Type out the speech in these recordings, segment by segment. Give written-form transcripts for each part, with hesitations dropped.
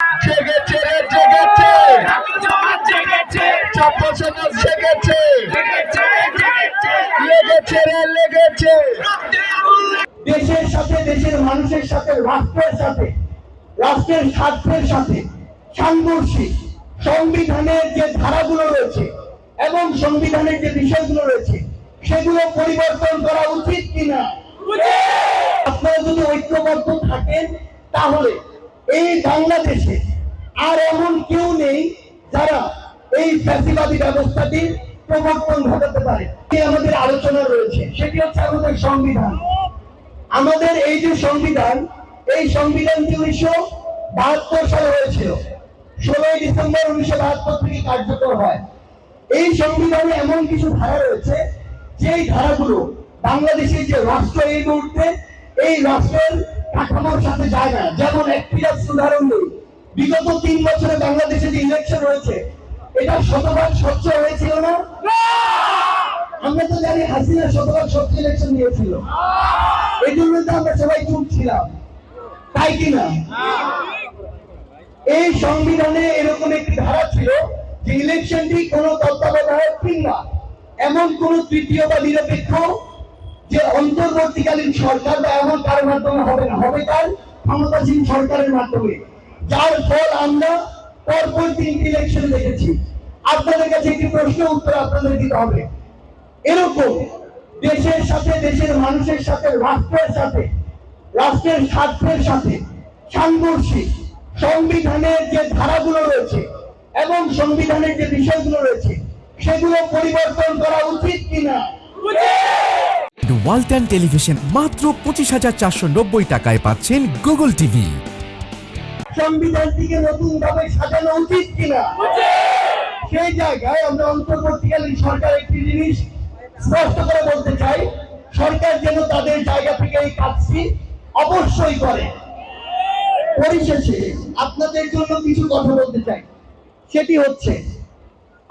জেগেছে রে জেগেছে, চপ্পসনা জেগেছে, লেগেছে রে লেগেছে। দেশের সাথে, দেশের মানুষের সাথে, রাষ্ট্রের সাথে, রাষ্ট্রের স্বার্থের সাথে সাংঘর্ষিক সংবিধানের যে ধারাগুলো রয়েছে এবং সংবিধানের যে বিষয়গুলো রয়েছে সেগুলো পরিবর্তন করা উচিত কিনা। আপনারা যদি ঐক্যবদ্ধ থাকেন তাহলে এই বাংলাদেশে আর এমন কেউ নেই যারা এই ফ্যাসিবাদী ব্যবস্থাটির প্রবর্তন ঘটাতে পারে। আমাদের আলোচনা রয়েছে, সেটি হচ্ছে আমাদের সংবিধান। আমাদের এই যে সংবিধান, এই সংবিধানটি 1972 সালে হয়েছিল। 16 ডিসেম্বর 1972 থেকে কার্যকর হয়। এই সংবিধানে এমন কিছু ধারা রয়েছে যেই ধারাগুলো বাংলাদেশের যে রাষ্ট্র এই মুহূর্তে এই রাষ্ট্রের কাঠামোর সাথে যায় না। যেমন একটি উদাহরণ নেই, বিগত 3 বছরে বাংলাদেশে যে ইলেকশন হয়েছে এটা শতভাগ স্বচ্ছ হয়েছিল না। আমরা তো জানি হাসিনা শতভাগ স্বচ্ছ ইলেকশন নিয়েছিল, এই জন্য তো আমরা সবাই চুপ ছিলাম, তাই কিনা? এই সংবিধানে এরকম একটি ধারা ছিল যে ইলেকশনটি কোন তত্ত্বাবধায়ক কিংবা এমন কোন তৃতীয় বা নিরপেক্ষ যে অন্তর্বর্তীকালীন সরকার বা এমন কারোর মাধ্যমে হবে না, হবে তার ক্ষমতাসীন সরকারের মাধ্যমে। যার ফল আমরা পরপর 3টি ইলেকশন দেখেছি। আপনাদের কাছে একটি প্রশ্ন উত্তর আপনাদের দিতে হবে। এরকম দেশের সাথে, দেশের মানুষের সাথে, রাষ্ট্রের সাথে, রাষ্ট্রের স্বার্থের সাথে সাংঘর্ষিক সংবিধানের যে ধারাগুলো রয়েছে এবং সংবিধানের যে বিষয়গুলো রয়েছে সেগুলো পরিবর্তন করা উচিত কিনা। ওয়ালটন টেলিভিশন মাত্র 25,490 টাকায় পাচ্ছেন গুগল টিভি। সংবিধানটিকে নতুন ভাবে সাজানো উচিত কিনা। সেই জায়গায় আমরা অন্তর্বর্তীকালীন সরকার একটি জিনিস স্পষ্ট করে বলতে চাই, সরকার যেন তাদের জায়গা থেকে এই কাজটি অবশ্যই করে। পরিশেষে আপনাদের জন্য কিছু কথা বলতে চাই, সেটি হচ্ছে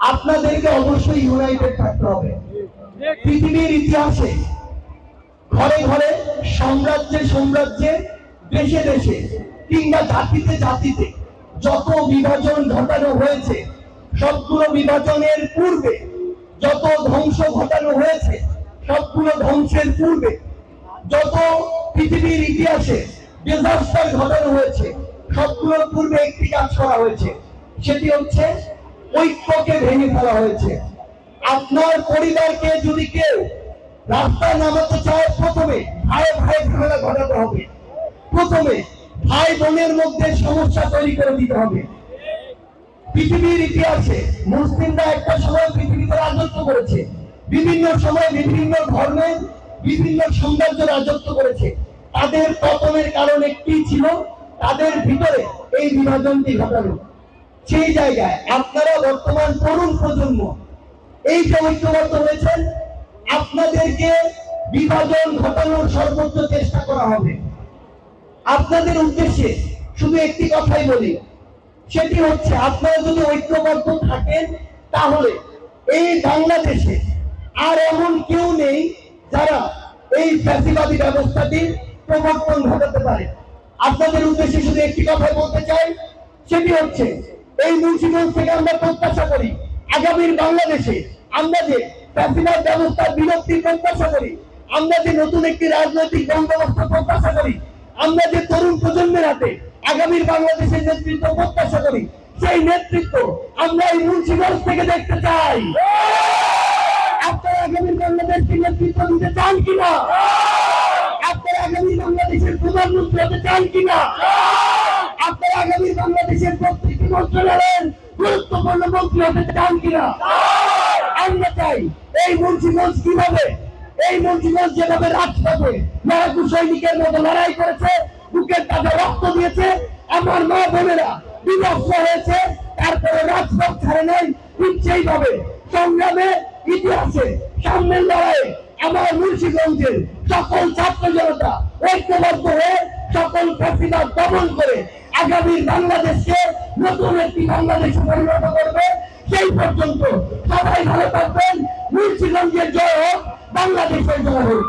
আপনাদেরকে অবশ্যই ইউনাইটেড থাকতে হবে। পৃথিবীর ইতিহাসে ঘরে ঘরে, সাম্রাজ্যে সাম্রাজ্যে, দেশে দেশে কিংবা জাতিতে জাতিতে যত বিভাজন ঘটানো হয়েছে সবগুলো বিভাজনের পূর্বে, যত ধ্বংস ঘটানো হয়েছে সবগুলো ধ্বংসের পূর্বে, যত পৃথিবীর ইতিহাসে ডিজাস্টার ঘটানো হয়েছে সবগুলোর পূর্বে একটি কাজ করা হয়েছে, সেটি হচ্ছে ঐক্যকে ভেঙে ফেলা হয়েছে। আপনার পরিবারকে যদি কেউ রাস্তায় নামাতে চায়, প্রথমে ভাই ভাই ঝামেলা ঘটাতে হবে, প্রথমে ভাই বোনের মধ্যে সমস্যা তৈরি করে দিতে হবে। পৃথিবীর ইতিহাসে মুসলিমরা একটা সময় পৃথিবীতে রাজত্ব করেছে, বিভিন্ন সময় বিভিন্ন ধর্মের বিভিন্ন সাম্রাজ্য রাজত্ব করেছে। তাদের পতনের কারণ একটি ছিল, তাদের ভিতরে এই বিভাজনটি ঘটানো। সেই জায়গায় আপনারা বর্তমান তরুণ প্রজন্ম এই যে ঐক্যবদ্ধ হয়েছেন, আপনাদেরকে বিভাজন ঘটানোর সর্বোচ্চ চেষ্টা করা হবে। আপনাদের উদ্দেশ্যে শুধু একটি কথাই বলি, সেটি হচ্ছে আপনারা যদি ঐক্যবদ্ধ থাকেন তাহলে এই বাংলাদেশে আর এমন কেউ নেই যারা এই ফ্যাসিবাদী ব্যবস্থাটির প্রবর্তন ঘটাতে পারে। আপনাদের উদ্দেশ্যে শুধু একটি কথাই বলতে চাই, সেটি হচ্ছে এই মুন্সিগঞ্জ থেকে আমরা প্রত্যাশা করি আগামীর বাংলাদেশে আমরা যে ফ্যাসিবাদ ব্যবস্থার বিলুপ্তি প্রত্যাশা করি, আমরা যে নতুন একটি রাজনৈতিক বন্দোবস্ত প্রত্যাশা করি, আমরা যে তরুণ প্রজন্মের হাতে আগামীর বাংলাদেশের নেতৃত্ব প্রত্যাশা করি, সেই নেতৃত্ব আমরা এই মুন্সিগঞ্জ থেকে দেখতে চাই। আপনারা আগামীর বাংলাদেশকে নেতৃত্ব দিতে চান কিনা? আপনারা আগামী বাংলাদেশের প্রধানমন্ত্রী হতে চান কিনা? আপনারা আগামী বাংলাদেশের প্রত্যেকটি মন্ত্রণালয়ের গুরুত্বপূর্ণ মন্ত্রী হতে চান কিনা? আমরা চাই এই মুন্সিগঞ্জ কিভাবে, এই মুন্সিগঞ্জ যেভাবে রাজপথে লড়াকু সৈনিকের মতো লড়াই করেছে, বুকের কাঁধে রক্ত দিয়েছে, আমার মা বোনেরা বিভক্ত হয়েছে, তারপরে রাজপথ ছাড়ে নাই, ঠিক সেইভাবে সংগ্রামে ইতিহাসে সামনের লড়াইয়ে আমার মুন্সিগঞ্জের সকল ছাত্র জনতা ঐক্যবদ্ধ হয়ে সকল ফ্যাসিবাদ দমন করে আগামীর বাংলাদেশকে নতুন একটি বাংলাদেশে পরিণত করবে। সেই পর্যন্ত সবাই ভালো থাকবেন। মুন্সিগঞ্জের জয় হোক, বাংলাদেশের জয় হোক।